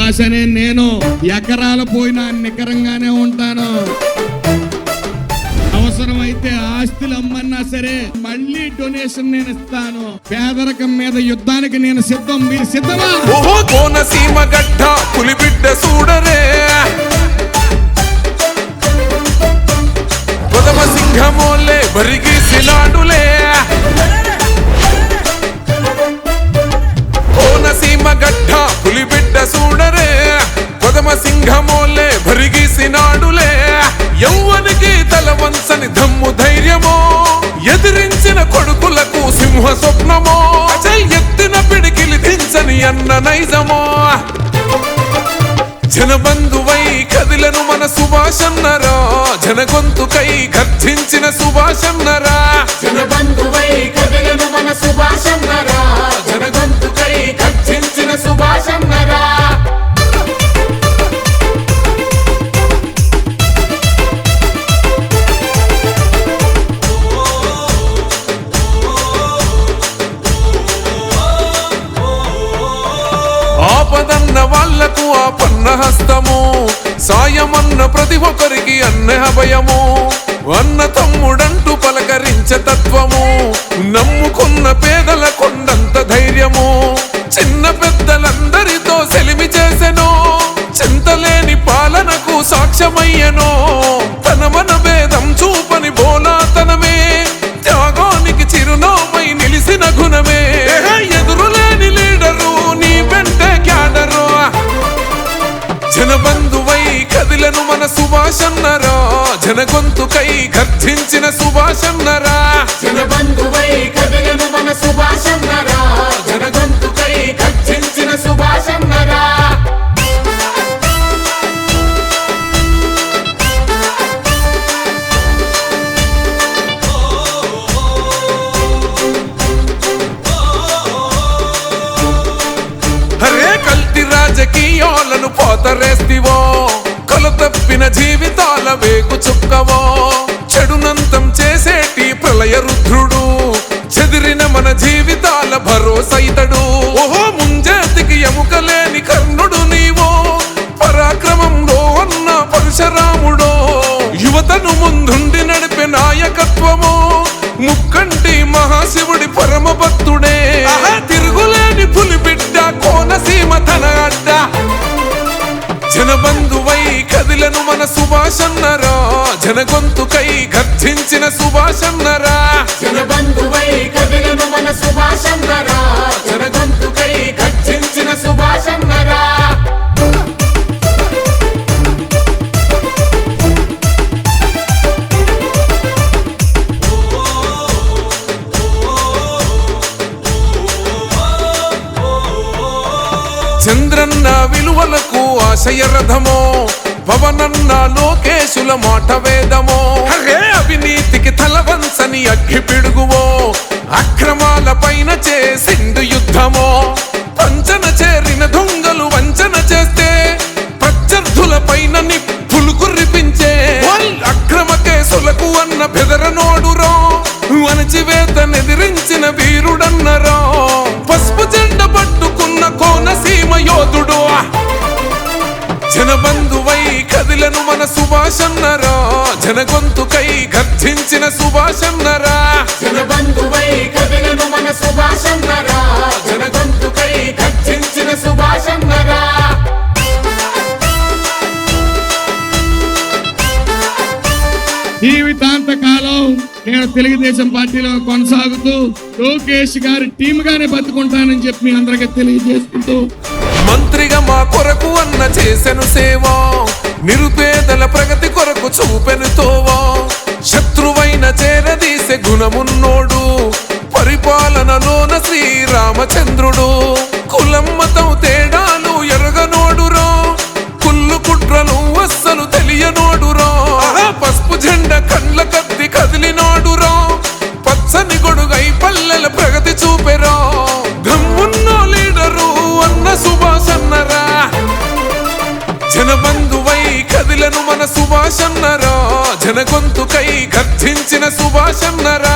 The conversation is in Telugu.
సుభాష్ అనే నేను ఎకరాలు పోయినా నికరంగానే ఉంటాను. అవసరమైతే ఆస్తులు అమ్మన్నా సరే మళ్ళీ డొనేషన్ నేను ఇస్తాను. పేదరికం మీద యుద్ధానికి నేను సిద్ధం. మీరు సిద్ధమా? ఓహో కోనసీమ గడ్డ పులిబిడ్డ చూడరే, కొదమ సింహమోలే బరిగీసినాడులే. కోనసీమ గడ్డ పులిబిడ్డ చూడరే, కొదమ సింహమోలే బరిగీసినాడులే. యవ్వనికి తల వంచని దమ్ము ధైర్యమో, ఎదిరించిన కొడుకులకు సింహ స్వప్నమో, ఎత్తిన పిడికిలి దించని అన్న నైజమో. జనబంధువై కదిలను మన సుభాషన్నరా, జనగొంతుకై గర్జించిన సుభాషన్నరా. జనబంధువై కదిలను మన సుభాషన్నరా, జనగొంతుకై గర్జించిన సుభాషన్నరా. ఆపదన్న వాళ్లకు ఆపన్న హస్తము, సాయమన్న ప్రతి ఒక్కరికి అన్న అభయము. అన్న తమ్ముడంటూ పలకరించే తత్వము, నమ్ముకున్న పేదల కొండంత ధైర్యము. చిన్న పెద్దలందరితో సెలిమి చేసెనో, చింతలేని పాలనకు సాక్ష్యమయ్యనో. తన మన భేదం చూపని బోలాతనమే, త్యాగానికి చిరునామై నిలిసిన గుణమే. ఎదురులేని లీడరు నీ వెంటే క్యాడరు. జనబంధువై కదిలను మన సుభాషన్నరా, జనగొంతుకై గర్జించిన సుభాషన్నరా. జనబంధువై కదిలను మన సుభాషన్నరా, జనగొంతుకై గర్జించిన సుభాషన్నరా. హరే కల్తీ రాజకీయాలను పోతరేస్తివో, కలు తప్పిన జీవితాల వేగు చుక్కవో. చెడునంతం చేసేటి ప్రళయ రుద్రుడు, చెదిరిన మన జీవితాల భరోసైతడు. ఓహో ముంజేతికి ఎముకలేని కర్ణుడు నీవో, పరాక్రమంలో అన్న పరశురాముడో. యువతను ముందుండి నడిపే నాయకత్వమో, ముక్కంటి మహాశివుడి పరమ భక్తుడే. తిరుగులేని పులిబిడ్డ కోనసీమ తన అడ్డ. జనబంధువై కదిలను మన సుభాషన్నరా, జనగొంతుకై గర్జించిన సుభాషన్నరా. జనబంధువై కదిలను మన సుభాషన్నరా, జనగొంతుకై గర్జించిన సుభాషన్నరా. చంద్రన్న విలువలకు ఆశయ రథమో, పవనన్న లోకేశుల మాట వేదమో. హరే అవినీతికి తలవంచని అగ్గి పిడుగువో, అక్రమాల పైన చేసిండు యుద్ధమో. పంచన చేరిన దొంగలు వంచన చేస్తే, ప్రత్యర్థుల పైన నిప్పులు కురిపించే. అక్రమ కేసులకు అన్న బెదరనోడురో, అణచివేతనెదిరించిన వీరుడన్నరో. పసుపు జెండ పట్టుకున్న కోనసీమ యోధుడు. జనబంధువై కదిలను మన సుభాషన్నరా, జనగొంతుకై గర్జించిన సుభాషన్నరా. జనబంధువై కదిలను మన సుభాషన్నరా, జనగొంతుకై గర్జించిన సుభాషన్నరా. జీవితాంత కాలం నేను తెలుగుదేశం పార్టీలో కొనసాగుతూ లోకేష్ గారి టీమ్ గానే బతుకుంటానని చెప్పి మీ అందరికీ తెలియజేసుకుంటూ, మంత్రిగా మా కొరకు అన్న చేసెను సేవ, నిరుపేదల ప్రగతి కొరకు చూపెను తోవా. శత్రువైన చేరదీసే గుణమున్నోడు, పరిపాలనలోన శ్రీరామచంద్రుడు. కులం మతం తేడాలు ఎరగనోడురో, కుళ్ళు కుట్రలు అస్సలు తెలియనోడురో. పసుపు జెండ కండ్ల కత్తి కదిలినోడురో, పచ్చని గొడుగై పల్లెల ప్రగతి చూపెరో. దమ్మున్న లీడరు అన్న సుభాషన్నరా, జనబంధువై కదిలను మన సుభాషన్నరా, జనగొంతుకై గర్జించిన సుభాషన్నరా.